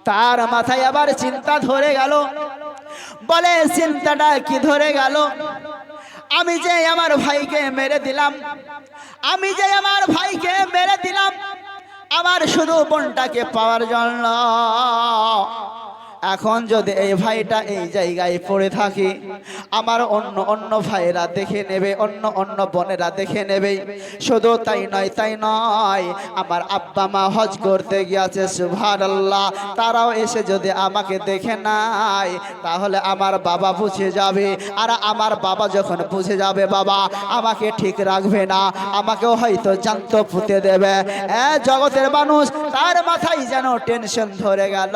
তার মাথায় আবার চিন্তা ধরে গেল। বলে চিন্তাটা কি ধরে গেল? আমি যে আমার ভাইকে মেরে দিলাম, আমি যে আমার ভাইকে মেরে দিলাম আমার শুধু বোনটাকে পাওয়ার জন্য। এখন যদি এই ভাইটা এই জায়গায় পড়ে থাকে, আমার অন্য অন্য ভাইরা দেখে নেবে, অন্য অন্য বোনেরা দেখে নেবে। শুধু তাই নয়, তাই নয়, আমার আব্বা মা হজ করতে গিয়েছে, সুবহানাল্লাহ, তারাও এসে যদি আমাকে দেখে নাই তাহলে আমার বাবা বুঝে যাবে। আর আমার বাবা যখন বুঝে যাবে, বাবা আমাকে ঠিক রাখবে না, আমাকেও হয়তো জ্যান্ত পুঁতে দেবে। জগতের মানুষ, তার মাথায় যেন টেনশন ধরে গেল।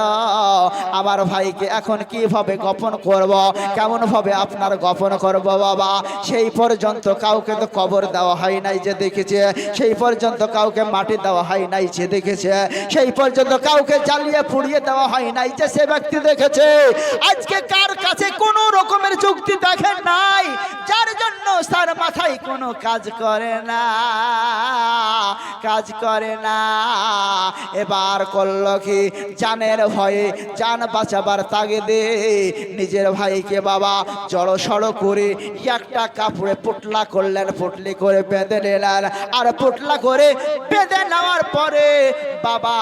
আমার ভাইকে এখন কিভাবে গোপন করব, কেমন ভাবে আপনার গোপন করব বাবা? সেই পর্যন্ত কাউকে তো কবর দেওয়া হয় নাই যে দেখেছে, সেই পর্যন্ত কাউকে মাটি দেওয়া হয় নাই যে দেখেছে, সেই পর্যন্ত কাউকে জ্বালিয়ে পুড়িয়ে দেওয়া হয় নাই যে সে ব্যক্তি দেখেছে। আজকে কার কাছে কোনো রকমের যুক্তি দেখেন নাই, যার জন্য তার মাথায় কোনো কাজ করে না, কাজ করে না। এবার করলো কি? জানের ভয়ে, জান বাঁচাবার তাগিদে নিজের ভাইকে বাবা জড়ো সড়ো করে একটা কাপড়ে পুটলা করলেন, পুটলি করে বেঁধে নিলেন। আর পুটলা করে বেঁধে নেওয়ার পরে বাবা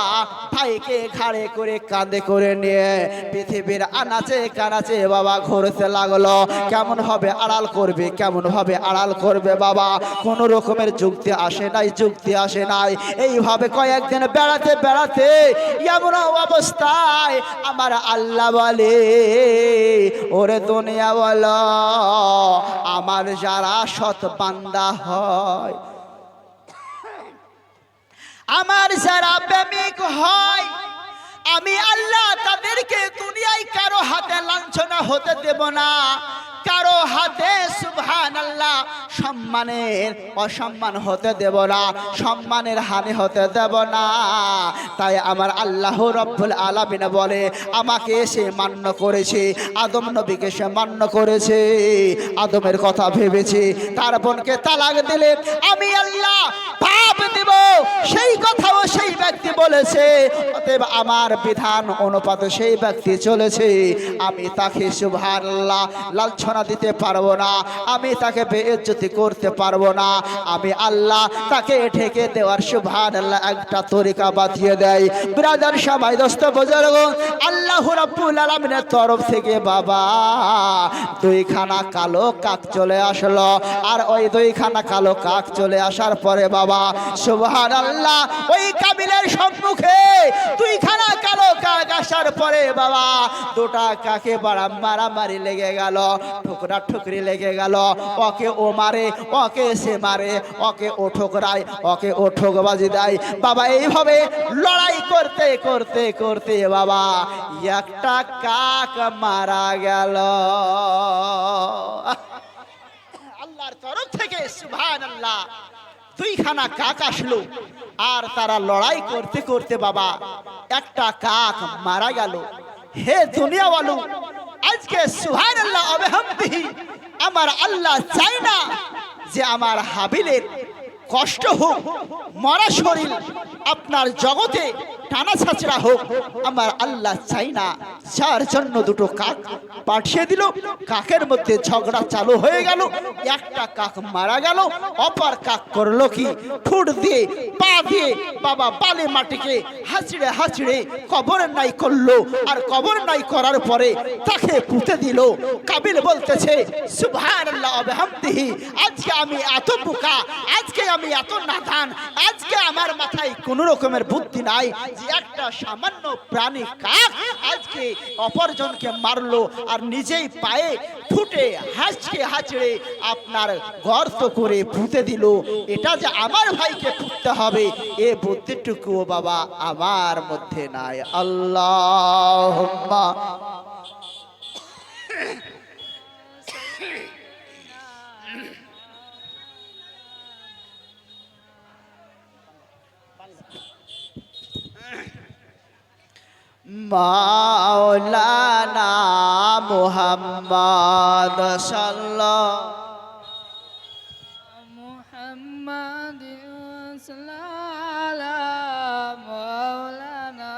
ভাইকে ঘাড়ে করে কাঁধে করে নিয়ে পৃথিবীর আনাচে কানাচে বাবা ঘুরতে লাগলো। কেমন ভাবে আড়াল করবে, কেমন ভাবে আড়াল করবে বাবা? কোন রকমের যুক্তি আসে নাই, যুক্তি আসে নাই। এইভাবে কয়েকদিন বেড়াতে বেড়াতে এমন অবস্থায় আমার আল্লাহ বলে, ওরে দুনিয়া বলো, আমার যারা সৎ বান্দা হয়, আমার যারা প্রেমিক হয়, আমি আল্লাহ তাদেরকে দুনিয়ায় কারো হাতে লাঞ্ছনা হতে দেব না, কারো হাতে সুবহানাল্লাহ সম্মানের অসম্মান হতে দেব না, সম্মানের হানি হতে দেব না। তাই আমার আল্লাহ রব্বুল আলামিন বলে, আমাকে সে মান্য করেছে, আদম নবীকে সে মান্য করেছে, আদমের কথা ভেবেছে, তার বোনকে তালাক দিলে আমি আল্লাহ পাপ দেব, সেই কথাও সেই ব্যক্তি বলেছে। অতএব আমার বিধান অনুপাতে সেই ব্যক্তি চলেছে, আমি তাকে সুবহানাল্লাহ লাঞ্ছনা দিতে পারবো না, আমি তাকে বেইজ্জতি করতে পারবো না। আমি আল্লাহ তাকে ঢেকে দেওয়ার সুবহানাল্লাহ একটা তরিকা বাতিয়ে দেয়। ব্রাদার সবাই, দোস্ত বুজুর্গ, আল্লাহ রাব্বুল আলামিনের তরফ থেকে বাবা দুইখানা কালো কাক চলে আসলো। আর ওই দুইখানা কালো কাক চলে আসার পরে বাবা সুবহানাল্লাহ ওই কাবিলের সম্মুখে দুইখানা কালো কাক আসার পরে বাবা দুটা কাকে বাড়া মারামারি লেগে গেল, ঠোকরা ঠুকরি লেগে গেল। ওকে ও মারে, ওকে সে মারে, ওকে ও ঠোকরায়, ওকে ও ঠোকবাজি দেয় বাবা। এইভাবে লড়াই করতে করতে করতে বাবা একটা কাক মারা গেল। আল্লাহর তরফ থেকে সুবহানাল্লাহ দুইখানা কাক আসলো। আর তারা লড়াই করতে করতে বাবা একটা কাক মারা গেল। হে দুনিয়াওয়ালু, আজকে সুবহানাল্লাহ আলহামদুলিল্লাহ আমার আল্লাহ চাই না যে আমার হাবিলের কষ্ট হোক, মরা শরীর আপনার জগতে টানা ছাচড়া হোক, আমার আল্লাহ চাই না। যার জন্য দুটো কাক পাঠিয়ে দিল, কাকের মধ্যে ঝগড়া চালু হয়ে গেল। একটা কাক মারা গেল, অপর কাক করলো কি? ঠোঁট দিয়ে পা দিয়ে বাবা বালে মাটিকে হাঁচড়ে হাঁচড়ে কবর নাই করলো। আর কবর নাই করার পরে তাকে পুঁতে দিল। কাবিল বলতেছে সুবহানাল্লাহ বিহামদিহি, আজকে আমি এত বোকা, আজকে আমি এত নাদান, আজকে আমার মাথায় কোনো রকমের বুদ্ধি নাই যে একটা সামান্য প্রাণী কাক আজকে অপরজনকে মারলো আর নিজেই পায়ে ফুটে হাঁচড়ে হাঁচড়ে আপনার গর্ত করে পুঁতে দিল। এটা যে আমার ভাইকে পুঁততে হবে এ বুদ্ধিটুকুও বাবা আমার মধ্যে নাই। আল্লাহুম্মা মাওলানা মুহাম্মদ সাল্লাল্লাহু মুহাম্মদ সাল্লাল্লাহু মাওলানা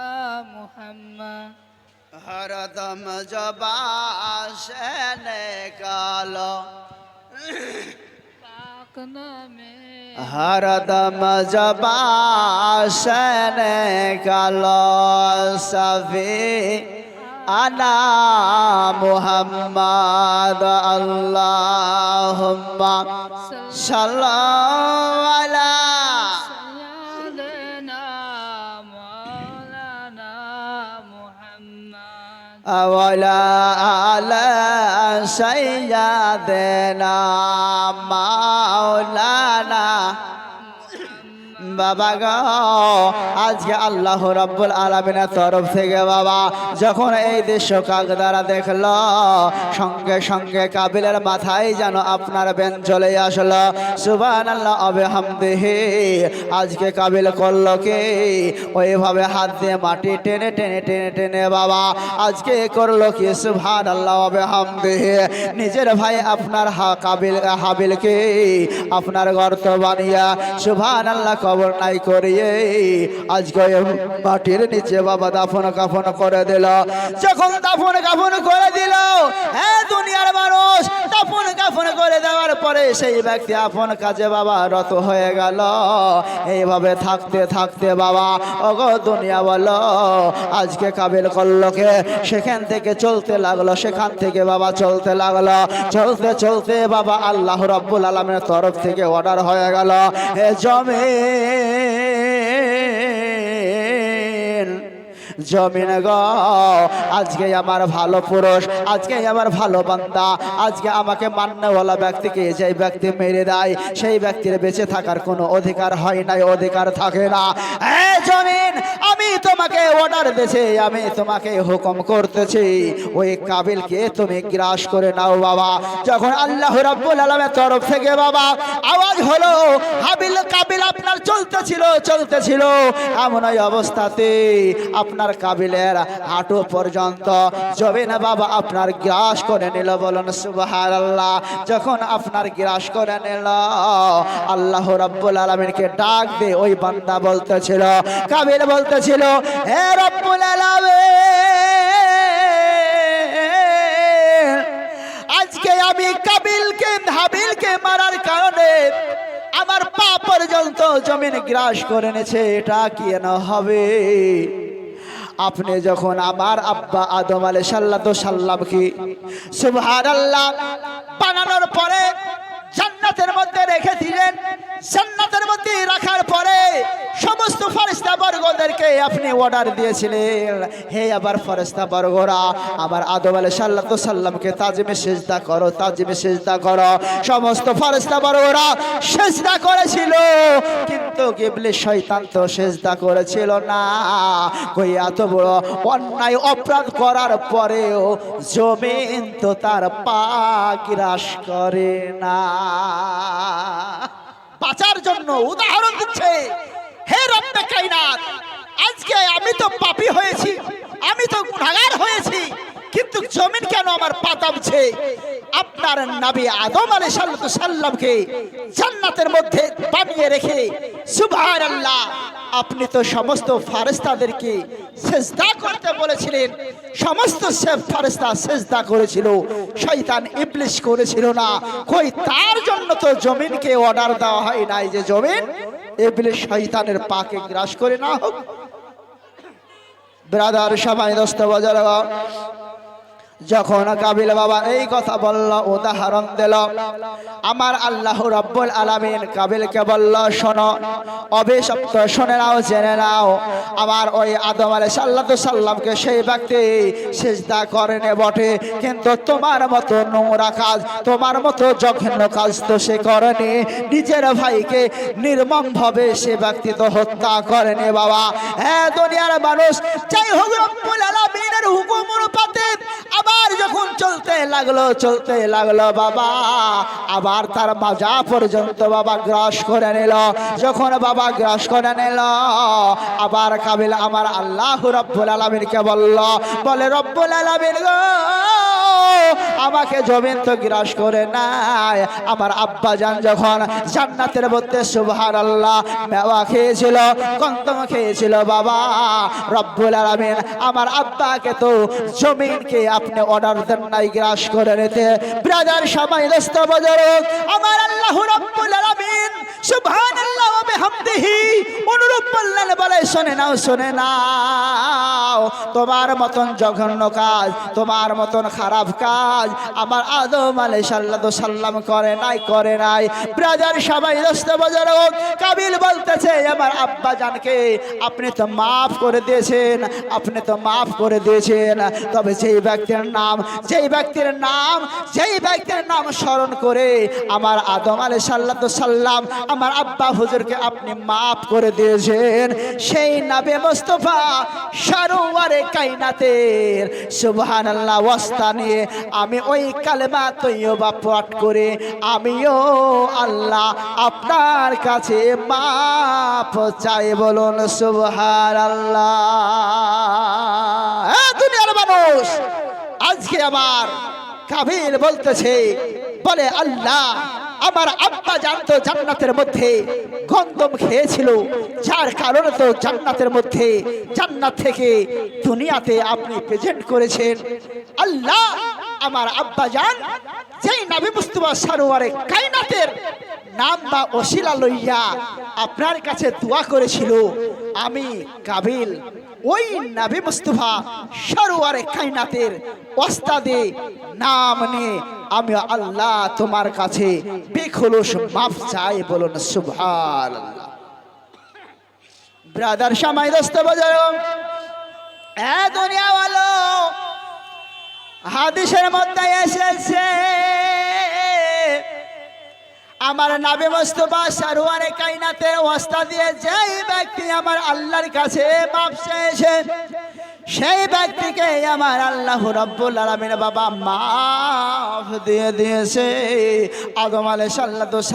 মুহাম্মদ हरदम जबा से निकालो पाक नामे हरदम जबा से निकालो सफी आना मुहम्मद अल्लाहुम्मा सल्लल्लाहु अलैहि सय्यदना मौलाना मुहम्मद अवला आला सय्यदना माওলানা বাবা গো আজকে আল্লাহ রাব্বুল আলামিনের তরফ থেকে বাবা যখন এই দৃশ্য কাকদারা দেখলো সঙ্গে সঙ্গে কাবিলের মাথায় যেন আপনার বেন চলে আসলো সুবহানাল্লাহ বিহামদিহি আজকে কাবিল করলো কি ওইভাবে হাত দিয়ে মাটি টেনে টেনে টেনে টেনে বাবা আজকে করলো কি সুবহানাল্লাহ বিহামদিহি নিজের ভাই আপনার হাবিলকে আপনার গর্ত বানিয়া সুবহানাল্লাহ কবর নাই করিয়ে আজকে মাটির নিচে বাবা দাফন কাফন করে দিল যখন দাফন কাফন করে দিল হ্যাঁ দুনিয়ার মানুষ দাফন কাফন করে দেওয়ার পরে সেই ব্যক্তি আপন কাজে বাবা রত হয়ে গেল এইভাবে থাকতে থাকতে বাবা ওগো দুনিয়া বলো আজকে কাবিল করলো কে সেখান থেকে চলতে লাগলো সেখান থেকে বাবা চলতে লাগলো চলতে চলতে বাবা আল্লাহ রাব্বুল আলামিনের তরফ থেকে অর্ডার হয়ে গেল হে জমিন গো আজকে আমার ভালো পুরুষ আজকে আমার ভালো বান্দা আজকে আমাকে মান্যওয়ালা ব্যক্তিকে যে ব্যক্তি মেরে দেয় সেই ব্যক্তির বেঁচে থাকার কোনো অধিকার হয় নাই অধিকার থাকে না এ জমিন আমি তোমাকে অর্ডার দিয়েছি আমি তোমাকে হুকুম করতেছি ওই কাবিলকে তুমি গ্রাস করে নাও বাবা যখন আল্লাহ রাব্বুল আলামিনের তরফ থেকে বাবা আওয়াজ হলো কাবিল আপনার চলতেছিল এমন এই অবস্থাতে আপনার কাবিলের হাঁটু পর্যন্ত জমিন বাবা আপনার গ্রাস করে নিল বলুন সুবহানাল্লাহ যখন আপনার গ্রাস করে নিল আল্লাহ রাব্বুল আলামিনকে ডাক দিয়ে ওই বান্দা বলতেছিল কাবিল বলতেছিল হে রাব্বুল আলামিন আজকে আমি হাবিলকে মারার কারণে আমার পা পর্যন্ত জমিন গ্রাস করে নিয়েছে এটা কি না হবে আপনি যখন আমার আব্বা আদম আলাইহিস সালামকে সুবহানাল্লাহ বানানোর পরে জান্নাতের মধ্যে রেখেছিলেন জান্নাতের মধ্যে রাখার পরে সমস্ত ফেরেশতা বর্গদেরকে আপনি অর্ডার দিয়েছিলেন হে আবার ফেরেশতা বর্গরা আমার আদম আলাইহিস সালামকে তাজিমে সিজদা করো সমস্ত ফেরেশতা বর্গরা সিজদা করেছিল কিন্তু ইবলিস শয়তান তো সিজদা করেছিল না কই এত বড় অন্যায় অপরাধ করার পরেও জমিন তো তার পা গ্রাস করে না বাঁচার জন্য উদাহরণ দিচ্ছে হে রব্বে কায়নাত আজকে আমি তো পাপী হয়েছি আমি তো গুনাহগার হয়েছি কিন্তু জমিন কেন আমার পা দাবছে আপনার নবী আদম আলাইহিস সালামকে জান্নাতের মধ্যে বানিয়ে রেখে সুবহানাল্লাহ আপনি তো সমস্ত ফেরেশতাদেরকে সিজদা করতে বলেছিলেন সমস্ত ফেরেশতা সিজদা করেছিল শয়তান ইবলিস করেছিল না কই তার জন্য তো জমিনকে অর্ডার দেওয়া হয় নাই যে জমিন ইবলিস শয়তানের পাকে গ্রাস করে না হোক ব্রাদার সবাই দোস্ত বাজার যখন কাবিল বাবা এই কথা বলল উদাহরণ দিল আমার আল্লাহ রাব্বুল আলামিন কাবিলকে বলল শোনো অভিশপ্ত শুনে নাও জেনে নাও আমার ওই আদম আলাইহিস সালামকে সেই ব্যক্তি সিজদা করেনি বটে কিন্তু তোমার মতো নোংরা কাজ তোমার মতো জঘন্য কাজ তো সে করেনি নিজের ভাইকে নির্মমভাবে সে ব্যক্তি তো হত্যা করেনি বাবা হ্যাঁ দুনিয়ার মানুষ যাই হোক রব্বুল আলামিনের হুকুম অনুপাতে আবার যখন চলতে লাগলো বাবা আবার তার মাজা পর্যন্ত বাবা গ্রাস করে নিল যখন বাবা গ্রাস করে নিল আবার কাবিল আমার আল্লাহ রাব্বুল আলামিনকে বলে রব্বুল আলামিন গো আমাকে জমিন তো গ্রাস করে নাই। আমার আব্বা জান যখন জান্নাতের মধ্যে সুবহানাল্লাহ মেওয়া খেয়েছিল, কন্দম খেয়েছিল, বাবা রব্বুল আলামিন আমার আব্বাকে তো জমিনকে আপনি অর্ডার দেন নাই গ্রাস করে নিতে। ব্রাদার সবাই দোস্ত বাজারক, আমার আল্লাহ রব্বুল আলামিন সুবহানাল্লাহ ওয়া বিহামদিহি অনুরূপ বললেন, বলে শুনে নাও, শুনে নাও, তোমার মতন জঘন্য কাজ, তোমার মতন খারাপ কাজ আমার আদম আলাইহিস সালাম করে নাই, করে নাই। ব্রাদার সবাই দোস্ত বাজারক, কাবিল বলতেছে আমার আব্বা জানকে আপনি তো মাফ করে দিয়েছেন, আপনি তো মাফ করে দিয়েছেন, তবে যেই ব্যক্তির নাম, যেই ব্যক্তির নাম, যেই ব্যক্তির নাম স্মরণ করে আমার আদম আলাইহিস সালাম আমার আব্বা হুজুরকে আপনি মাফ করে দিয়েছেন, সেই নবী মুস্তাফা সরওয়ারে কায়নাতের সুবহানাল্লাহ ওয়াস্তা নিয়ে আমি ওই কালেমা তৈয়বা পাঠ করে আমিও আল্লাহ আপনার কাছে মাফ চাই, বলুন সুবহানাল্লাহ। দুনিয়ার মানুষ আজকে আমার কাবিল বলতেছে, বলে আল্লাহ আমার আব্বা জানতো জান্নাতের মধ্যে গন্ধম খেয়েছিল, যার কারণে তো জান্নাতের মধ্যে, জান্নাত থেকে দুনিয়াতে আপনি প্রেজেন্ট করেছেন। আল্লাহ আমার আব্বা জান যেই নবী মুস্তাফা সরওয়ারে কায়নাতের নাম বা ওসিলা লইয়া আপনার কাছে দোয়া করেছিল, আমি কাবিল ওই নবী মুস্তাফা সরওয়ারে কায়নাতের ওস্তাদে নাম নিয়ে আমি আল্লাহ তোমার কাছে বেখুলুস মাফ চাই, বলুন সুবহানাল্লাহ। ব্রাদার সমাই দোস্ত বাজারো, এ দুনিয়া ওয়ালো, হাদিসের মধ্যে এসেছে আমার নবী মুস্তাফা সরওয়ারে কায়নাতের ওস্তাদ দিয়ে যেই ব্যক্তি আমার আল্লাহর কাছে মাফ চেয়েছে, সেই ব্যক্তিকে আমার আল্লাহ রাব্বুল আলামিন বাবা মাফ দিয়ে দিয়েছে। আদম আলাইহিস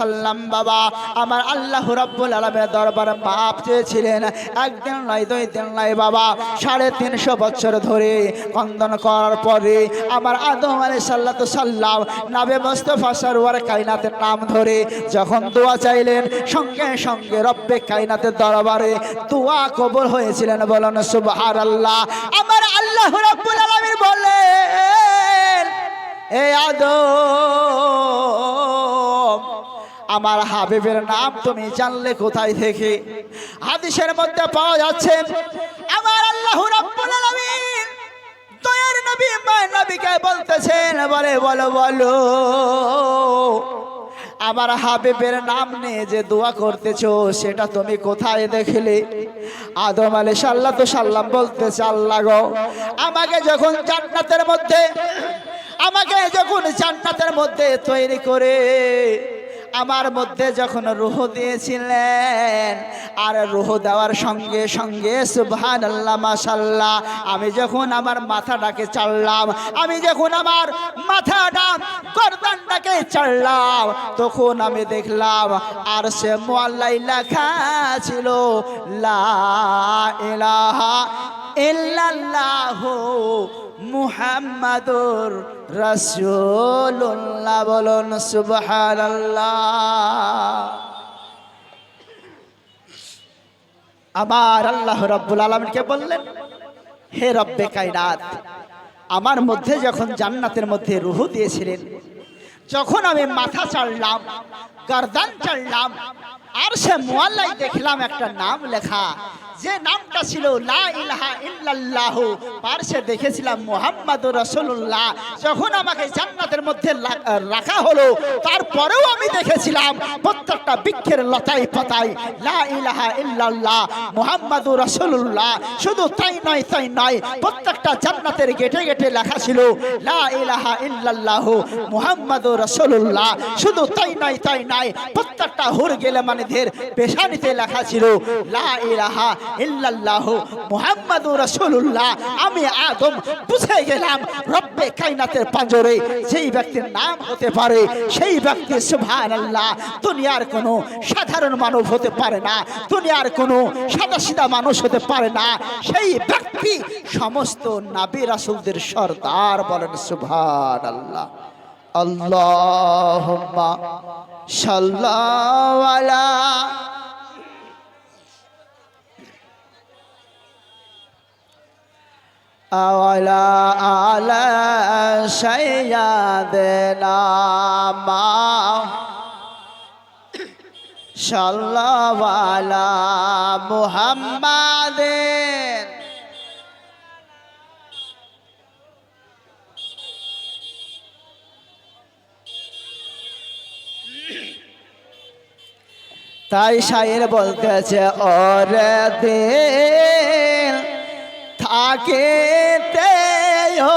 সালাম বাবা আমার আল্লাহ রাব্বুল আলামিনের দরবারে মাফ চেয়েছিলেন, একদিন নয়, দুই দিন নয় বাবা, 350 বছর ধরে কন্দন করার পরে আমার আদম আলাইহিস সালাম নবী মুস্তাফা সরওয়ারে কায়নাতের নাম ধরে যখন দোয়া চাইলেন, সঙ্গে সঙ্গে রব্বে কায়নাতের দরবারে দোয়া কবুল হয়েছিলেন, বলেন সুবহানাল্লাহ। আমার আল্লাহ রাব্বুল আলামিন বলেন, এ আদম আমার হাবিবের নাম তুমি জানলে কোথায় থেকে? হাদিসের মধ্যে পাওয়া যাচ্ছে আমার আল্লাহ রাব্বুল আলামিন দয়ার নবী মায়ের নবীকে বলতেছেন, বলে বলো বলো আমার হাবিবের নাম নিয়ে যে দোয়া করতেছো সেটা তুমি কোথায় দেখলে? আদম আলাইহিস সালাম বলতেছে, আল্লাহ গো আমাকে যখন জান্নাতের মধ্যে তৈরি করে আমার মধ্যে যখন রূহ দিয়েছিলেন, আর রূহ দেওয়ার সঙ্গে সঙ্গে সুবহানাল্লাহ মাশাআল্লাহ আমি যখন আমার মাথাটাকে চাড়লাম, আমি যখন আমার মাথাটা গর্দানটাকে চাড়লাম, তখন আমি দেখলাম আর সে মুআল্লাই লেখা ছিল লা ইলাহা ইল্লাল্লাহু মুহাম্মাদুর রাসূলুল্লাহ, বলুন সুবহানাল্লাহ। আমার আল্লাহ রাব্বুল আলামিনকে বললেন, হে রব্বে কায়নাত, আমার মধ্যে যখন জান্নাতের মধ্যে রূহ দিয়েছিলেন, যখন আমি মাথা চাড়লাম, গর্দান চাড়লাম, আর সে মুআল্লাই দেখলাম একটা নাম লেখা, যে নামটা ছিল লা ইলাহা ইল্লাল্লাহ, পার্শ্বে দেখেছিলাম মুহাম্মাদুর রাসূলুল্লাহ। যখন আমাকে জান্নাতের মধ্যে রাখা হলো, তারপরেও আমি দেখেছিলাম প্রত্যেকটা বৃক্ষের লতায় পাতায় লা ইলাহা ইল্লাল্লাহ মুহাম্মাদুর রাসূলুল্লাহ। শুধু তাই নয়, প্রত্যেকটা জান্নাতের গেটে গেটে লেখা ছিল লা ইলাহা ইল্লাল্লাহ মুহাম্মাদুর রাসূলুল্লাহ। শুধু তাই নয়, প্রত্যেকটা হুর গেলে মানেদের পেশানিতে লেখা ছিল লা ইলাহা ইল্লাল্লাহু মুহাম্মাদুর রাসূলুল্লাহ। আমি আদম বুঝে গেলাম রব্বে কায়নাতের পাঁজরে যেই ব্যক্তির নাম হতে পারে সেই ব্যক্তি সুবহানাল্লাহ দুনিয়ার কোনো সাধারণ মানব হতে পারে না, দুনিয়ার কোনো সাদাসিধা মানুষ হতে পারে না, সেই ব্যক্তি সমস্ত নবী রাসূলদের সরদার। বলেন সুবহানাল্লাহ। আল্লাহুম্মা সাল্লাল্লাহু আলা আওয়ালা আলা সাইয়্যিদিনা সাল্লাল্লাহু আলা মুহাম্মাদিন। তাই শায়ের বলতেছে ওরে দিল থাকিতে ও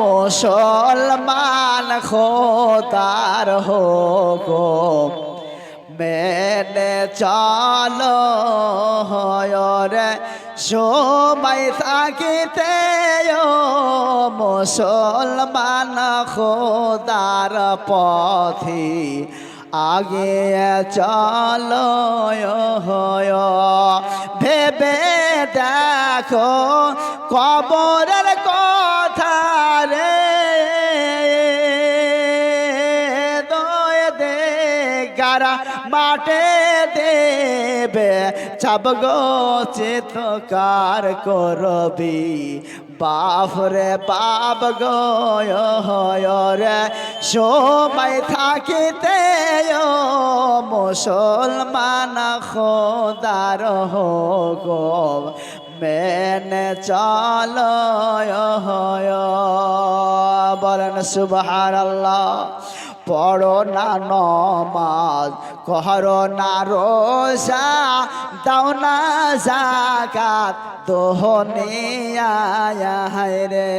মুসলমান খোদার হুকুম মেনে চলো রে সময় থাকিতে ও মুসলমান খোদার পথি আগে চলো ভেবে দেখো কবরের কথা রে দয়ে দে গারা মাঠে দেবে চাবগো চিৎকার করবি বাপ রে বাপ গো রে সময় থাকিতে মুসলমান খোদার হুকুম মেনে চলো বলেন সুবহানাল্লাহ। পড়ো না নমাজ করো না রোজা দাও না যাকাত দোহনিয়া রে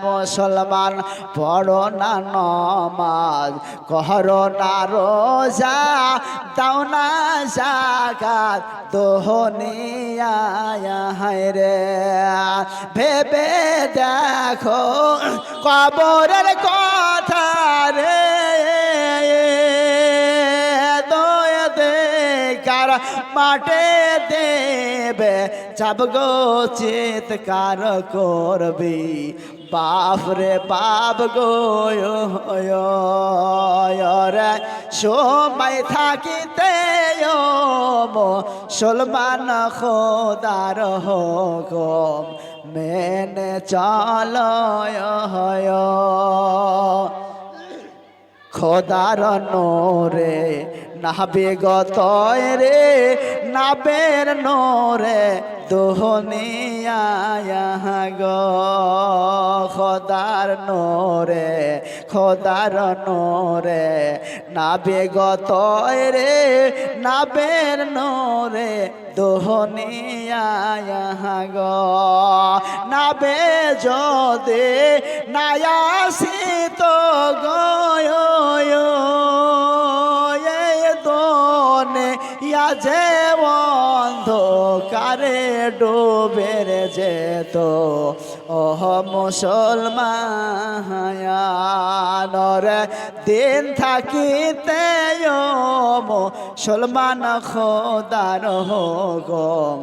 মুসলমান পড়ো না নমাজ করো না রোজা দাও না যাকাত দোহনিয়া রে ভেবে দেখো কবরের কথা রে দয়ে দে কার মাঠে দেবে চাবগো চিৎকার করবি বাপ রে বাপ গো রে সময় থাকিতে মুসলমান খোদার হুকুম মেনে চলো খোদার নোরে নাবে গত রে নাবের নোরে দোহনিয়া গো খোদার নোরে নাবে গত রে নাবের নোরে দোহনিয়া গো নাবে যদি নায়াসিত গয় ইয়া যে অন্ধকারে ডুবের যেত ওহ মুসলমান রে দিন থাকিতে মুসলমান খোদার হুকুম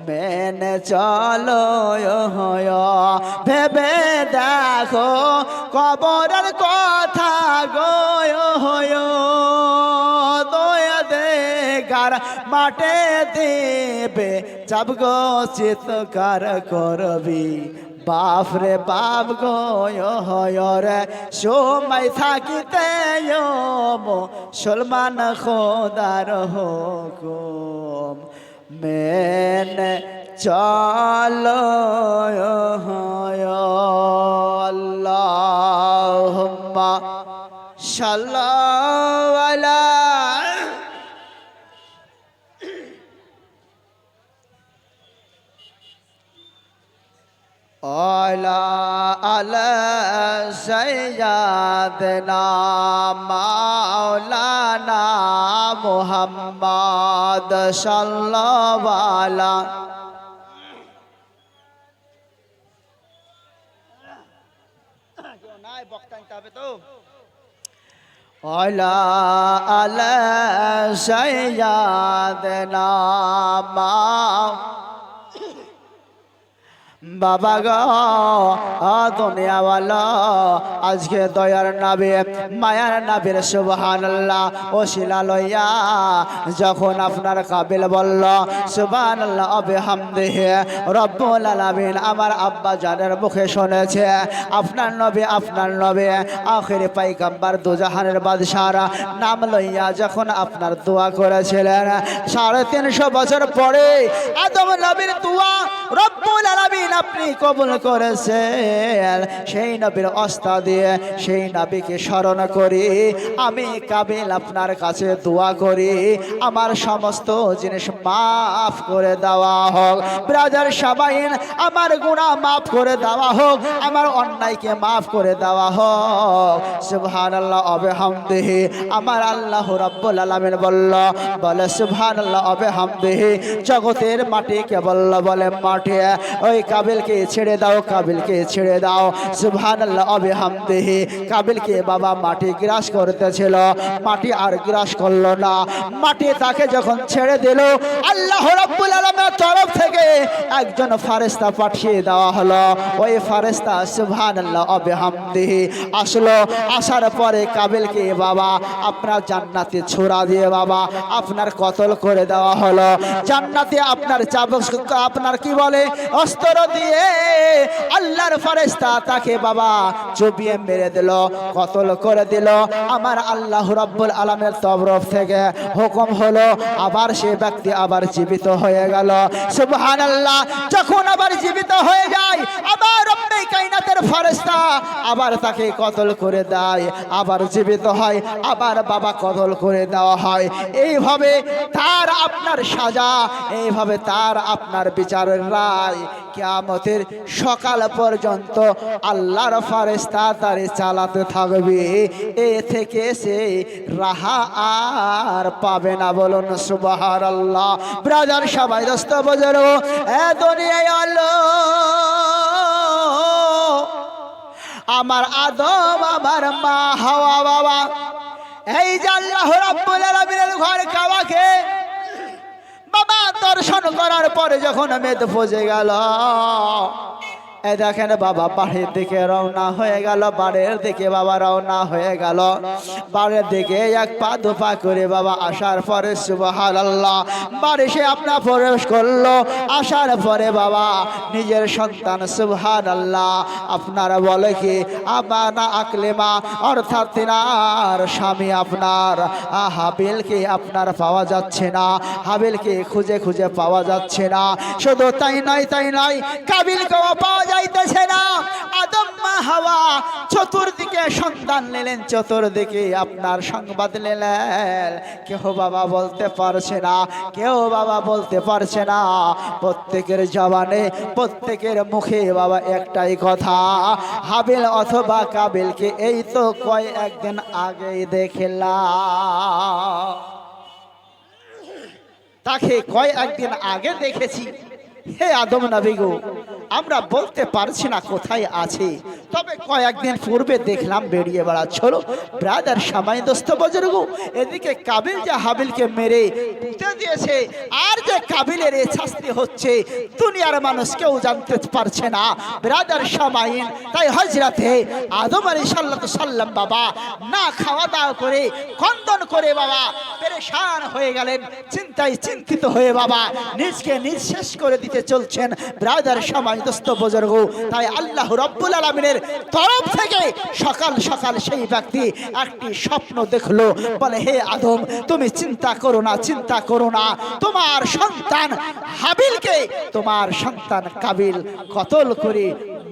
মেনে চলো ভেবে দেখো কবরের কথা গো দয়া দে কার মাঠে দেবে চাবগো চিৎকার করবি বাপ রে বাপ গো রে সময় থাকিতে মুসলমান খোদার হুকুম মেনে চলো আল্লাহুম্মা সাল্লাল্লাহু আলা আলা আলা সাইয়্যিদিনা মাওলানা মুহাম্মদ সাল্লাল্লাহু আলাইহি নাই বক্তা নিতে হবে তো আলা আলা সাইয়্যিদিনা বাবা গো দুনিয়াওয়ালা আজকে দয়ার নবী মায়ার নবীর সুবহানাল্লাহ ওসিলা লইয়া যখন আপনার কাবিল বলল সুবহানাল্লাহ বিহামদিহি রব্বুল আলামিন আমার আব্বা জানের মুখে শুনেছে আপনার নবী আখির পয়গম্বর দুজাহানের বাদশার নাম লইয়া যখন আপনার দোয়া করেছিলেন 350 বছর পরে আদম নবীর দোয়া রব্বুল আলামিন আপনি কবুল করেছেন সেই নবীর ওস্তাদ দিয়ে সেই নবীকে স্মরণ করি আমি কাবিল আপনার কাছে দোয়া করি আমার সমস্ত জিনিস মাফ করে দেওয়া হোক ব্রাদার সাবাইন আমার গুনাহ মাফ করে দেওয়া হোক আমার অন্যায়কে মাফ করে দেওয়া হোক সুবহানাল্লাহ বিহামদিহি আমার আল্লাহ রাব্বুল আলামিন বলে সুবহানাল্লাহ বিহামদিহি জগতের মাটিকে বলে মাটি ওই কাবিলকে ছেড়ে দাও সুবহানাল্লাহ বিহামদিহি কাবিলকে বাবা মাটি গ্রাস করতেছিল মাটি আর গ্রাস করলো না মাটি তাকে যখন ছেড়ে দিল আল্লাহ রাব্বুল আলামিনের তরফ থেকে একজন ফেরেশতা পাঠিয়ে দেওয়া হলো ওই ফেরেশতা সুবহানাল্লাহ বিহামদিহি আসলো আসার পরে কাবিলকে বাবা আপনার জান্নাতে ছোড়া দিয়ে বাবা আপনার কতল করে দেওয়া হলো জান্নাতে আপনার চাবুক আপনার কি বলে অস্ত্র দিয়ে আল্লাহর ফেরেশতা তাকে বাবা চুবিয়ে মেরে দিল কতল করে দিল আমার আল্লাহ রাব্বুল আলামিনের তরফ থেকে হুকুম হলো আবার সেই ব্যক্তি আবার জীবিত হয়ে গেল সুবহানাল্লাহ যখন আবার জীবিত হয়ে যায় আবার রব্বে কায়নাতের ফেরেশতা আবার তাকে কতল করে দেয় আবার জীবিত হয় আবার বাবা কতল করে দেওয়া হয় এইভাবে তার আপনার সাজা এইভাবে তার আপনার বিচারের রায় কিয়ামতের সকাল পর্যন্ত আল্লাহর ফেরেশতা তারে চালাতে থাকবে এ থেকে সে রাহা আর পাবে না বলুন সুবহানাল্লাহ ব্রাদার সবাই দোস্ত বুজুর্গ এ দুনিয়ায় আলো আমার আদম আমার মা হাওয়া বাবা এই যে আল্লাহ রাব্বুল আলামিনের ঘর কাবাকে বাবা দর্শন করার পরে যখন মেদ পৌঁছে গেল এই দেখেন বাবা বাড়ির দিকে রওনা হয়ে গেল বাড়ির দিকে বাবা রওনা হয়ে গেল বাড়ির দিকে এক পা দুপা করে বাবা আসার পরে সুবহানাল্লাহ বাড়ি সে আপনার প্রবেশ করলো আসার পরে বাবা নিজের সন্তান সুবহানাল্লাহ আপনারা বলে কি আবানা আকলিমা অর্থাৎ তিনার স্বামী আপনার হাবিলকে আপনার পাওয়া যাচ্ছে না হাবিলকে খুঁজে খুঁজে পাওয়া যাচ্ছে না শুধু তাই নয় কাবিলকেও পাওয়া যাইতেছে না আদম মা হাওয়া চতুর্দিকে সন্তান নিলেন চতুর্দিকে আপনার সংবাদ নিলেন কেউ বাবা বলতে পারছে না কেউ বাবা বলতে পারছে না প্রত্যেকের জবানে প্রত্যেকের মুখে বাবা একটাই কথা হাবিল অথবা কাবিলকে এই তো কয়েকদিন আগেই দেখলাম তাকে কয়েকদিন আগে দেখেছি হে আদম নবী গো আমরা বলতে পারছি না কোথায় আছে তবে কয়েকদিন পূর্বে দেখলাম বেরিয়ে বেড়াচ্ছিল ব্রাদার সামাই দোস্ত বুজুর্গ এদিকে কাবিল যে হাবিলকে মেরে পুঁতে দিয়েছে আর যে কাবিলের এই শাস্তি হচ্ছে দুনিয়ার মানুষ কেউ জানতে পারছে না ব্রাদার সামাইন তাই হযরতে আদম আলাইহিস সালাম বাবা না খাওয়া দাওয়া করে খন্দন করে বাবা পেরেশান হয়ে গেলেন চিন্তায় চিন্তিত হয়ে বাবা নিজকে নিজ শেষ করে দিতে চলছেন ব্রাদার সামাই দোস্ত বুজুর্গ তাই আল্লাহ রাব্বুল আলামিনের তরফ থেকে সকাল সকাল সেই ব্যক্তি একটি স্বপ্ন দেখলো বলে হে আদম তুমি চিন্তা করো না তোমার সন্তান হাবিলকে তোমার সন্তান কাবিল কতল করে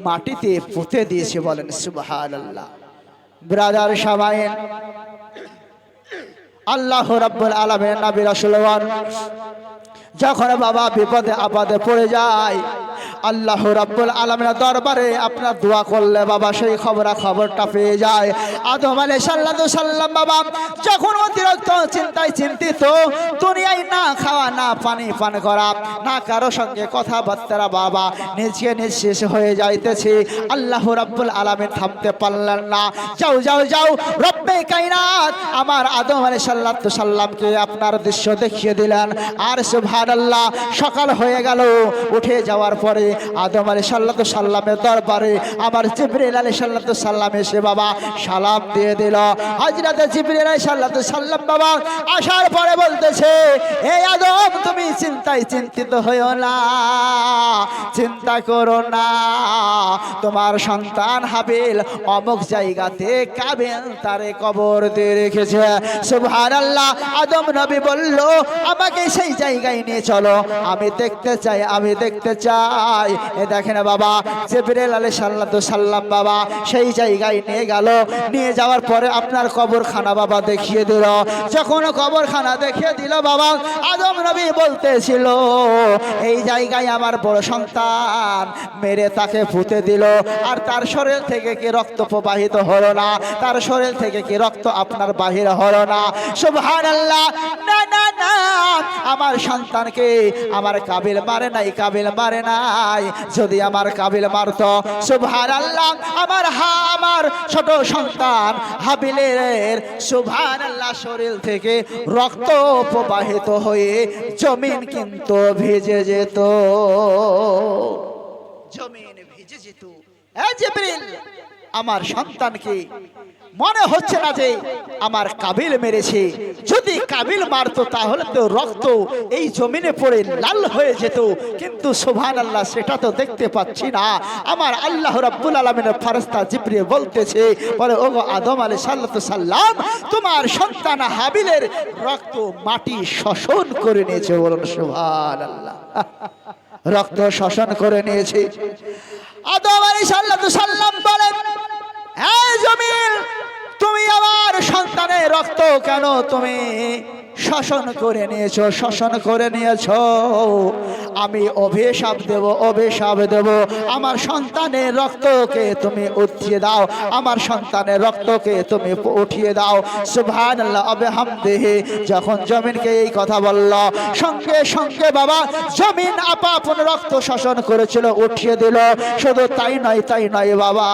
মাটিতে পুঁতে দিয়েছে বলেন সুবহানাল্লাহ ব্রাদার সামাইন আল্লাহ রাব্বুল আলামিন নবী রাসূলগণ যখন বাবা বিপদে আপদে পড়ে যায় আল্লাহ রাব্বুল আলামিনের দরবারে আপনার দোয়া করলে বাবা সেই খবরটা পেয়ে যায়। আদম আলাইহিস সালাম বাবা যখন অতিরিক্ত চিন্তায় চিন্তিত, দুনিয়ায় না খাওয়া না পানি পান করা না কারো সঙ্গে কথাবার্তা বাবা নিজে নিঃশেষ হয়ে যাইতেছে, আল্লাহ রাব্বুল আলামিন থামতে পারলেন না। যাও যাও যাও, রব্বে কায়নাত আমার আদম আলাইহিস সালামকে আপনার দৃশ্য দেখিয়ে দিলেন। আর সুবহানাল্লাহ, সকাল হয়ে গেল। উঠে যাওয়ার পরে আদম আলাইহিস সালামের দরবারে আমার জিবরিল আলাইহিস সালাম এসে বাবা সালাম দিয়ে দিল। হযরত জিবরিল আলাইহিস সালাম বাবা আসার পরে বলতেছে, এই আদম তুমি চিন্তায় চিন্তিত হইও না, চিন্তা করো না, তোমার সন্তান হাবিল অমুক জায়গাতে কাবিল তারে কবর দিয়ে রেখেছে। সুবহানাল্লাহ, আদম নবী বলল আমাকে সেই জায়গায় নিয়ে চলো, আমি দেখতে চাই, আমি দেখতে চাই। এ দেখেন বাবা জিবরিল আলাইহিস সালাম বাবা সেই জায়গায় নিয়ে গেল। নিয়ে যাওয়ার পরে আপনার কবরখানা বাবা দেখিয়ে দিল। যখন কবরখানা দেখিয়ে দিল বাবা, আদম নবী বলতেছিল এই জায়গায় আমার বড় সন্তান মেরে তাকে পুঁতে দিল, আর তার শরীর থেকে কি রক্ত প্রবাহিত হলো না, তার শরীর থেকে কি রক্ত আপনার বাহির হলো না। সুবহানাল্লাহ, না না না, আমার সন্তানকে আমার কাবিল মারে নাই, কাবিল মারে নাই। যদি আমার কাবিল মারত, সুবহানাল্লাহ, আমার ছোট সন্তান হাবিলের সুবহানাল্লাহ শরীর থেকে রক্ত প্রবাহিত হয়ে জমিন কিন্তু ভিজে যেত, জমিন ভিজে যেত। এ জিবরিল, আমার সন্তানকে মনে হচ্ছে না যে আমার কাবিল মেরেছে, যদি কাবিল মারতো তাহলে তো রক্ত এই জমিনে পড়ে লাল হয়ে যেত, কিন্তু সুবহানাল্লাহ সেটা তো দেখতে পাচ্ছি না। আমার আল্লাহ রাব্বুল আলামিনের ফেরেশতা জিবরিল বলতেছে, বলে ওগো আদম আলাইহিস সালাম, তোমার সন্তান হাবিলের রক্ত মাটি শোষণ করে নিয়েছে। বলুন সুবহানাল্লাহ, রক্ত শোষণ করে নিয়েছে। আদম আলাইহিস সালাম বলেন, হে জমিন, তুমি আমার সন্তানের রক্ত কেন তুমি শোষণ করে নিয়েছো, শোষণ করে নিয়েছো? আমি অভিশাপ দেব, অভিশাপ দেব। আমার সন্তানের রক্তকে তুমি উঠিয়ে দাও, আমার সন্তানের রক্তকে তুমি উঠিয়ে দাও। সুবহানাল্লাহ বিহামদিহি। যখন জমিনকে এই কথা বলল, সঙ্গে সঙ্গে বাবা জমিন আপন রক্ত শোষণ করেছিল, উঠিয়ে দিল। শুধু তাই নয় বাবা,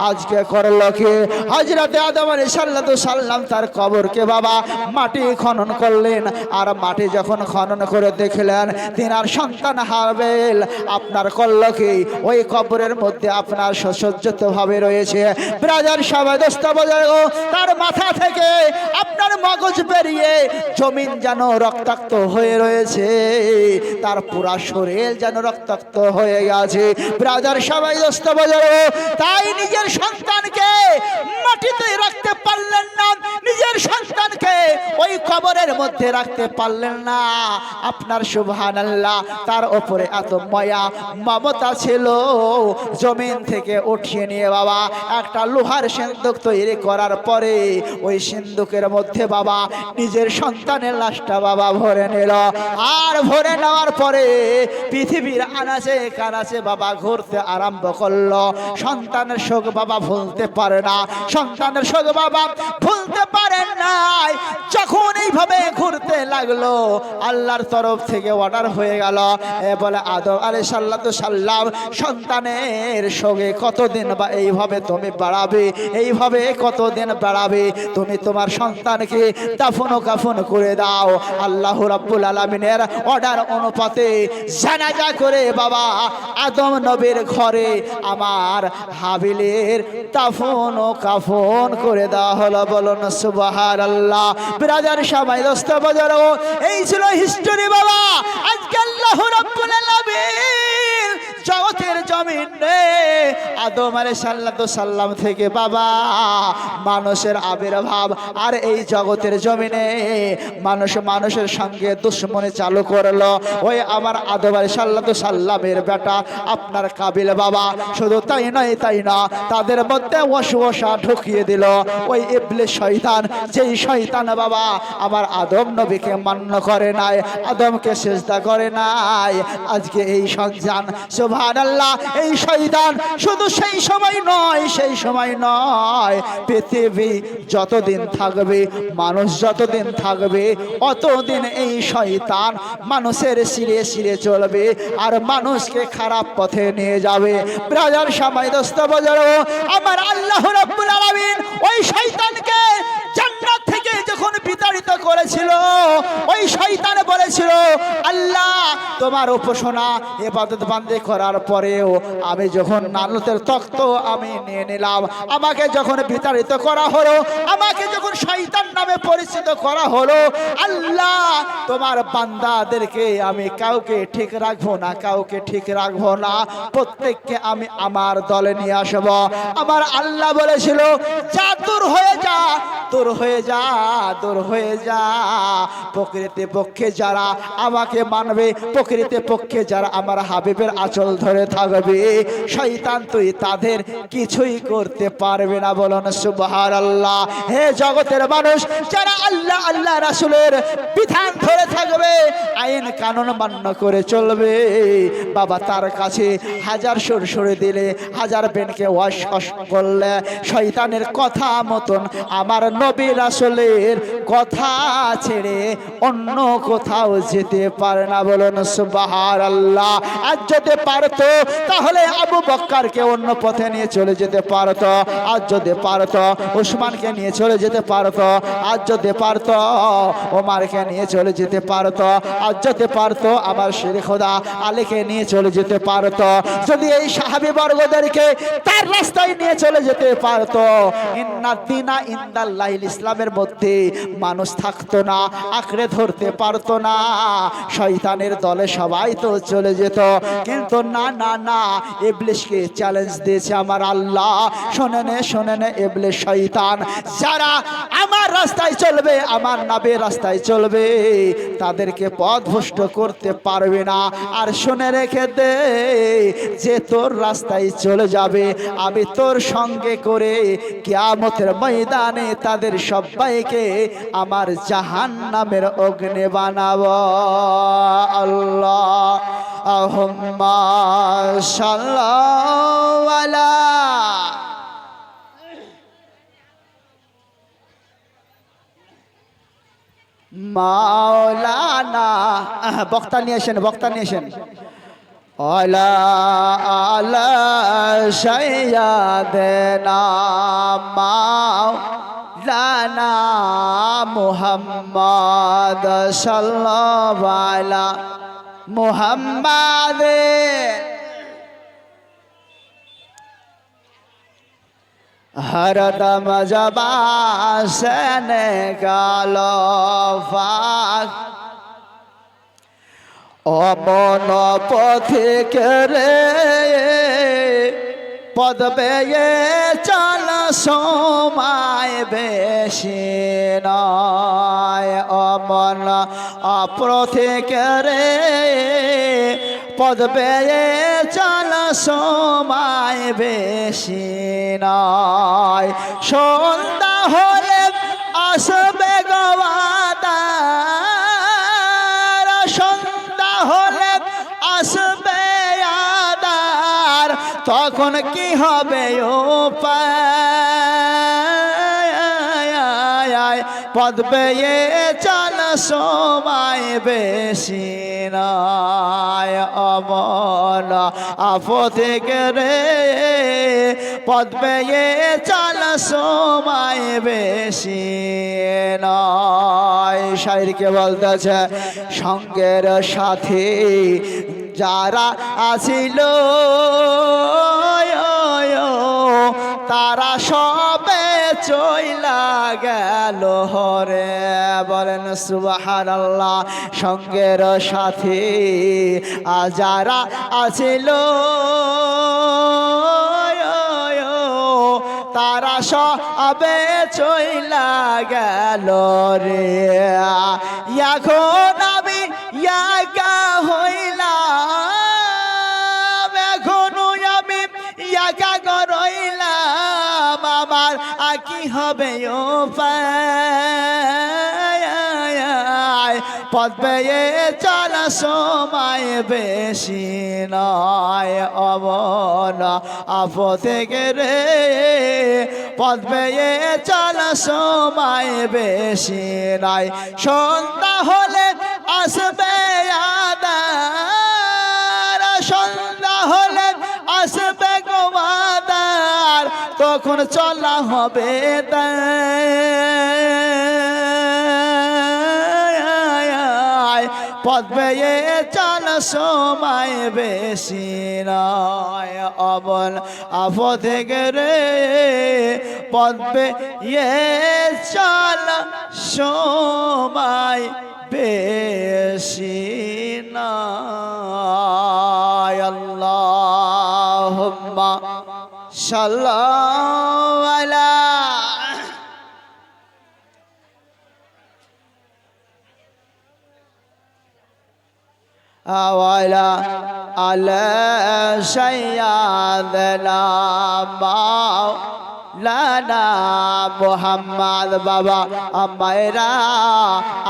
আজকে করলো কি? হযরত আদম আলাইহিস সালাম তার কবরকে বাবা মাটি খনন করলেন। আর মাটি যখন খনন করে দেখলেন তিনার সন্তান হাবিল আপনার করলো কি? ওই কবরের মধ্যে আপনার সুসজ্জিত ভাবে রয়েছে। ব্রাদার সবাই দোস্ত বাজার, তার মাথা থেকে আপনার মগজ বেরিয়ে জমিন যেন রক্তাক্ত হয়ে রয়েছে, তার পুরা শরীর যেন রক্তাক্ত হয়ে গেছে। ব্রাদার সবাই দোস্ত বাজার, তাই নিজের সন্তানকে মাটিতে রাখতে পারলেন না, নিজের সন্তানকে ওই কবরের মধ্যে রাখতে পারলেন না। আপনার সুবহানাল্লাহ তার উপরে এত মায়া মমতা ছিল, জমিন থেকে উঠিয়ে নিয়ে বাবা একটা লোহার সিন্দুক তৈরি করার পরে ওই সিন্দুকের মধ্যে বাবা নিজের সন্তানের লাশটা বাবা ভরে নিল। আর ভরে নেওয়ার পরে পৃথিবীর আনাচে কানাচে বাবা ঘুরতে আরম্ভ করলো। সন্তানের শোক বাবা ভুলতে পারে না, সন্তানের শোক বাবা ভুলতে পারেন নাই। যখন এইভাবে ঘুরতে লাগলো, আল্লাহর তরফ থেকে অর্ডার হয়ে গেল, বলে আদম আলাইহিস সালাম সন্তানের শোকে কতদিন বা এইভাবে তুমি বাড়াবে, এইভাবে কতদিন বাড়াবে? তুমি তোমার সন্তানকে দাফন ও কাফন করে দাও। আল্লাহ রাব্বুল আলামিনের অর্ডার অনুপাতে জানাজা করে বাবা আদম নবীর ঘরে আমার হাবিলের দাফন ও কাফন করে দেওয়া হলো। বলুন সুবহানাল্লাহ। ব্রাদার সবাই দোস্ত বাজার, এই ছিল হিস্টোরি বাবা। আজকে আল্লাহ রাব্বুল আলামিন জগতের জমিনে আদম আলাইহিস সালাম থেকে বাবা মানুষের আবির্ভাব, আর এই জগতের জমিনে মানুষের সঙ্গে দুশ্মনী চালু করলো ওই আমার আদম আলাইহিস সালামের বেটা আপনার কাবিল বাবা। শুধু তাই নয় তাদের মধ্যে ওয়াসওয়াসা ঢুকিয়ে দিল ওই ইবলিস শয়তান, যেই শয়তান বাবা আমার আদম নবীকে মান্য করে নাই, আদমকে সিজদা করে নাই। আজকে এই সন্তান সুবহানাল্লাহ, এই শয়তান শুধু সেই সময় নয় পৃথিবী যতদিন থাকবে, মানুষ যতদিন থাকবে অতদিন এই শয়তান মানুষের শিরে চলবে আর মানুষকে খারাপ পথে নিয়ে যাবে। ব্রাজার সময় দোস্ত বাজারো আমার আল্লাহ রাব্বুল আলামিন ওই শয়তানকে জান্নাত থেকে যখন বিতাড়িত করেছিল, ওই শয়তান বলেছিল আল্লাহ তোমার উপাসনা ইবাদত বান্দী করার পরেও আমি যখন নালতের তখ্ত আমি নিয়ে নিলাম, আমাকে যখন বিতাড়িত করা হলো, আমাকে যখন শয়তান নামে পরিচিত করা হলো, আল্লাহ তোমার বান্দাদেরকে আমি কাউকে ঠিক রাখবো না, প্রত্যেককে আমি আমার দলে নিয়ে আসব। আমার আল্লাহ বলেছিল যা দূর হয়ে যা প্রকৃতি পক্ষে যারা আমাকে মানবে, প্রকৃতি পক্ষে যারা আমার হাবিবের আঁচল ধরে থাকবে, শয়তান তুই তাদের কিছুই করতে পারবে না। বলুন সুবহানাল্লাহ। হে জগতের মানুষ, যারা আল্লাহ রাসূলের বিধান ধরে থাকবে, আইন কানুন মান্য করে চলবে, বাবা তার কাছে হাজার সুর দিলে, হাজার বেনকে ওয়াশ করলে শয়তানের কথা মতন আমার নবী রাসূলের কথা ছেড়ে অন্য কোথাও যেতে পারে না। বলুন সুবহানাল্লাহ। আজ যদি পারতো তাহলে আবু বকরকে অন্য পথে নিয়ে চলে যেতে পারতো, আজ যদি পারতো উসমানকে নিয়ে চলে যেতে পারতো, আজ যদি পারতো ওমরকে নিয়ে চলে যেতে পারতো, আজ যদি পারতো আমার শের খোদা আলীকে নিয়ে চলে যেতে পারতো, যদি এই সাহাবী বর্গদেরকে তার রাস্তায় নিয়ে চলে যেতে পারতো, ইন্নাদ দীনা ইনদাল্লাহিল ইসলামের মধ্যে মানুষ থাকতো না, আঁকড়ে ধরতে পারতো না, শয়তানের দলে সবাই তো চলে যেত। কিন্তু না ইবলিসকে চ্যালেঞ্জ দিয়েছে আমার আল্লাহ। শোনেন ইবলিস শয়তান, যারা আমার রাস্তায় চলবে, আমার নবীর রাস্তায় চলবে, তাদেরকে পথভ্রষ্ট করতে পারবে না। আর শুনে রেখে দে, যে তোর রাস্তায় চলে যাবে আমি তোর সঙ্গে করে কিয়ামতের ময়দানে তাদের সবাইকে আমার জাহান্নামের অগ্নি বানাবো। আল্লাহুম্মা সাল্লাল্লাহু আলা মাওলানা। বক্তা নিয়ে আসেন। আলা আলা সাইয়্যিদানা মাওলানা মুহাম্মদ সাল্লাল্লাহু আলা মুহাম্মাদ। হরদম জবান গালো ফাক অমন পথিক রে পদবে চল সময় বেশি নয়, অমন অপথিক রে পদবে চল সময় বেশি নয়। সন্ধ্যা হলে আসবে গওয়াদার, সন্ধ্যা হলে আসবে আদার, তখন কি হবে উপায়, পদ পেয়ে চল সময় বেশি নয়, অমন আপথিক রে পদ পেয়ে চল সময় বেশি নয়। শায়রকে বলতেছে সঙ্গের সাথে যারা আছিল তারা সবে চইলা গেল হরে। বলেন সুবহানাল্লাহ। সঙ্গের সাথে যারা আছিল তারা সবে চইলা গেল রে এখন আমি একা হইলাম এখনো আমি একা রইলাম আমার কি হবে ও পথ বেয়ে চলা সময় বেশি নয় অবন আপদে রে পথ বেয়ে চলা সময় বেশি নয় সন্ধ্যা হলে আসবে আদার সন্ধ্যা হলে আসবে গোমাদার তখন চলা হবে পথ বেয়ে চল সময় বেশি নয় অবল আপদে রে পথ বেয়ে চল সময় বেশি নয় আল্লাহুম্মা সাল্লাল্লাহু আলা وعلى على سيدنا مولانا মোহাম্মদ বাবা মায়েরা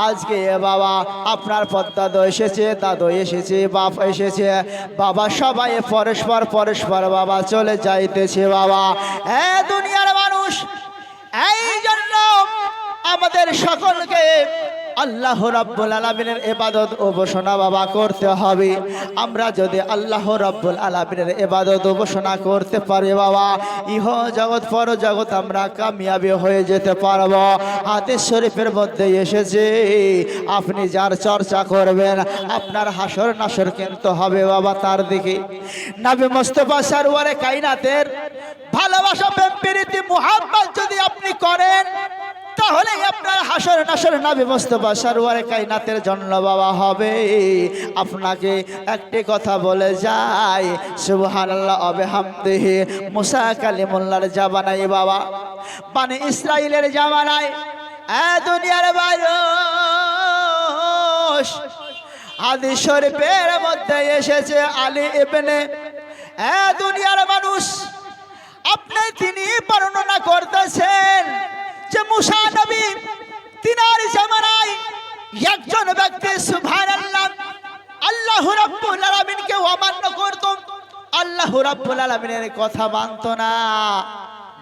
আজকে বাবা আপনার দাদু এসেছে দাদু এসেছে বাপ এসেছে বাবা সবাই পরস্পর বাবা চলে যাইতেছে বাবা এ দুনিয়ার মানুষ এই জন্য আমাদের সকলকে আল্লাহ রাব্বুল আলামিনের ইবাদত উপাসনা বাবা করতে হবে আমরা যদি আল্লাহ রাব্বুল আলামিনের ইবাদত উপাসনা করতে পারি বাবা ইহ জগৎ পর জগৎ আমরা কামিয়াবি হয়ে যেতে পারবো হাদিস শরীফের মধ্যে এসেছে আপনি যার চর্চা করবেন আপনার হাসর নাসর কিন্তু হবে বাবা তার দিকে নবী মুস্তাফা সরওয়ারে কায়নাতের ভালোবাসা প্রেম প্রীতি মুহাব্বত যদি আপনি করেন তাহলে আপনার হাসর নাসর নবী মুস্তাফা সরওয়ারে কায়নাতের জন্য বাবা হবে আপনাকে একটি কথা বলে যাই সুবহানাল্লাহ ওয়া বিহামদিহি মুসা কালিমুল্লাহর জামানায় বাবা বনি ইসরাইলের জামানায় এ দুনিয়ার মানুষ হাদিস শরীফের মধ্যে এসেছে আলী ইবনে এ দুনিয়ার মানুষ আপনি তিনি বর্ণনা করতেছেন যে মুসা নবী তিনার জামানায় একজন ব্যক্তি সুবহানাল্লাহ আল্লাহ রাব্বুল আলামিনকে অমান্য করত আল্লাহ রাব্বুল আলামিনের কথা মানত না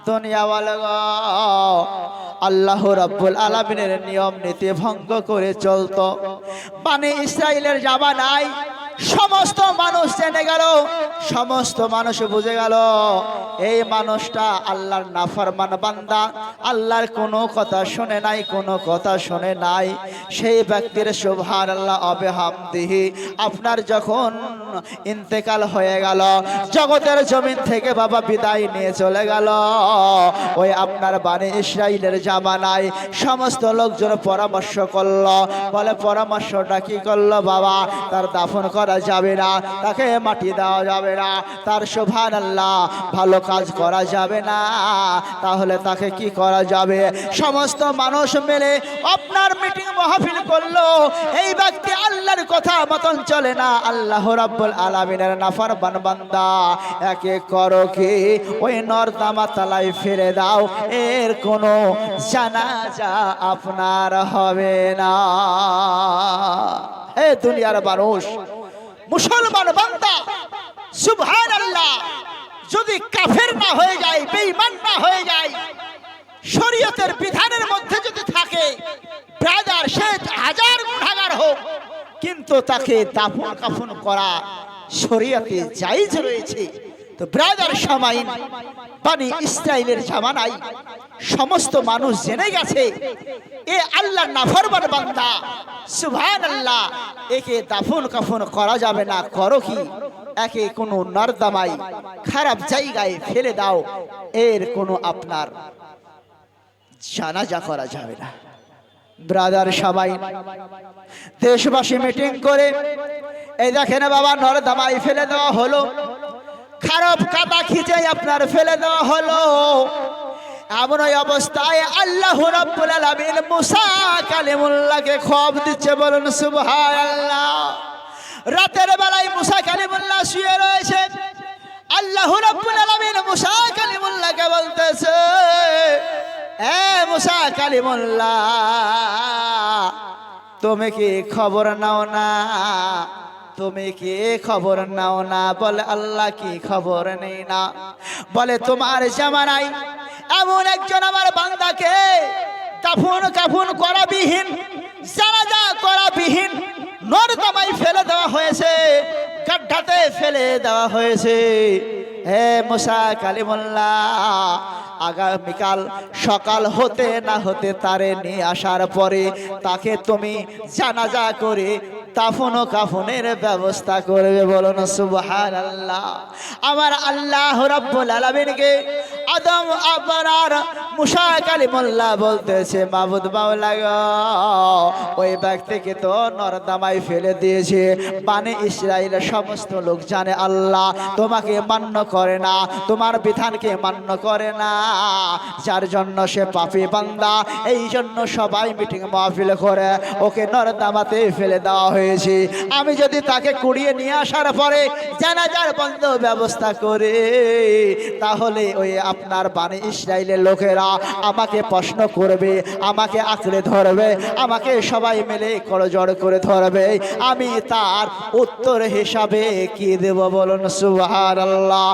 দুনিয়াওয়ালা আল্লাহ রাব্বুল আলামিনের নিয়ম নীতি ভঙ্গ করে চলতো বনি ইসরাইলের জামানায় সমস্ত মানুষ জেনে গেল সমস্ত মানুষ বুঝে গেল এই মানুষটা আল্লাহর নাফরমান বান্দা আল্লাহর কোনো কথা শুনে নাই কোনো কথা শুনে নাই সেই ব্যক্তির সুবহানাল্লাহ ওয়া বিহামদিহি আপনার যখন ইন্তেকাল হয়ে গেল জগতের জমিন থেকে বাবা বিদায় নিয়ে চলে গেল ওই আপনার বনি ইসরাইলের জামানায় সমস্ত লোকজন পরামর্শ করলো বলে পরামর্শটা কি করলো বাবা তার দাফন করা যাবে না তাকে মাটি দেওয়া যাবে না তার সুবহানাল্লাহ ভালো কাজ করা যাবে না তাহলে তাকে কি করা যাবে সমস্ত মানুষ মিলে আপনার মিটিং মাহফিল করলো এই ব্যক্তি আল্লাহর কথা মতন চলে না আল্লাহ রাব্বুল আলামিনের নাফরমান বান্দা একে করো কি ওই নর্দমা তলায় ফেলে দাও এর কোনো জানাজা আপনার হবে না হে দুনিয়ার মানুষ মুসলমান বান্দা সুবহানাল্লাহ যদি কাফের না হয়ে যায় বেঈমান না হয়ে যায় শরীয়তের বিধানের মধ্যে যদি থাকে ব্রাদার সে হাজার গুনাহগার হোক কিন্তু তাকে দাফন কাফন করা শরীয়তে জায়েজ রয়েছে তো ব্রাদার সামাইন বনি ইসরাইলের জামানায় সমস্ত মানুষ জেনে গেছে এ আল্লাহর নাফরমান বান্দা সুবহানাল্লাহ একে দাফন কাফন করা যাবে না করো কি একে কোনো নর্দমায় খারাপ জায়গায় ফেলে দাও এর কোনো আপনার জানাজা করা যাবে না ব্রাদার সবাই দেশবাসী মিটিং করে এই দেখেন বাবা নর্দমায় ফেলে দেওয়া হলো খারাপ কাদা খিচে আপনার ফেলে দেওয়া হলো এমন ওই অবস্থায় আল্লাহ রাব্বুল আলামিন মুসা কালিমুল্লাহকে খবর দিচ্ছে, বলুন সুবহানাল্লাহ। রাতের বেলায় মুসা কালিমুল্লাহ শুয়ে রয়েছে, আল্লাহ রাব্বুল আলামিন মুসা কালিমুল্লাহকে বলতেছে, এ মুসা কালিমুল্লাহ, তুমি কি খবর নাও না? তুমি কি খবর নাও না? বলে আল্লাহ কি খবর নেই না? বলে তোমার জামানায় এমন একজন আমার বান্দাকে দাফন কাফন করাবিহীন, জানাজা করাবিহীন নর্দমায় ফেলে দেওয়া হয়েছে, গাড্ডাতে ফেলে দেওয়া হয়েছে। হে মুসা কালিমুল্লাহ, আগামীকাল সকাল হতে না হতে তারে নিয়ে আসার পরে তাকে তুমি জানাজা করে দাফন ও কাফনের ব্যবস্থা করবে, বলুন সুবহানাল্লাহ। আমার আল্লাহ রাব্বুল আলামিনকে আদম আবরার মুসা কালিমুল্লাহ বলতেছে, মাবুদ মাওলা গো, ওই ব্যক্তিকে তো নরদামায় ফেলে দিয়েছে, বানি ইসরাইলের সমস্ত লোক জানে আল্লাহ তোমাকে মান্য করে না, তোমার বিধানকে মান্য করে না, যার জন্য সে পাপী বান্দা, এই জন্য সবাই মিটিং মাহফিল করে ওকে নরদামাতে ফেলে দেওয়া হয়েছে। আমি যদি তাকে কুড়িয়ে নিয়ে আসার পরে জানাজার বন্ধ ব্যবস্থা করে, তাহলে ওই আপনার বানি ইসরাইলের লোকেরা আমাকে প্রশ্ন করবে, আমাকে আঁকড়ে ধরবে, আমাকে সবাই মিলে করজড় করে ধরবে, আমি তার উত্তর হিসাবে কি দেব, বলুন সুবহানাল্লাহ।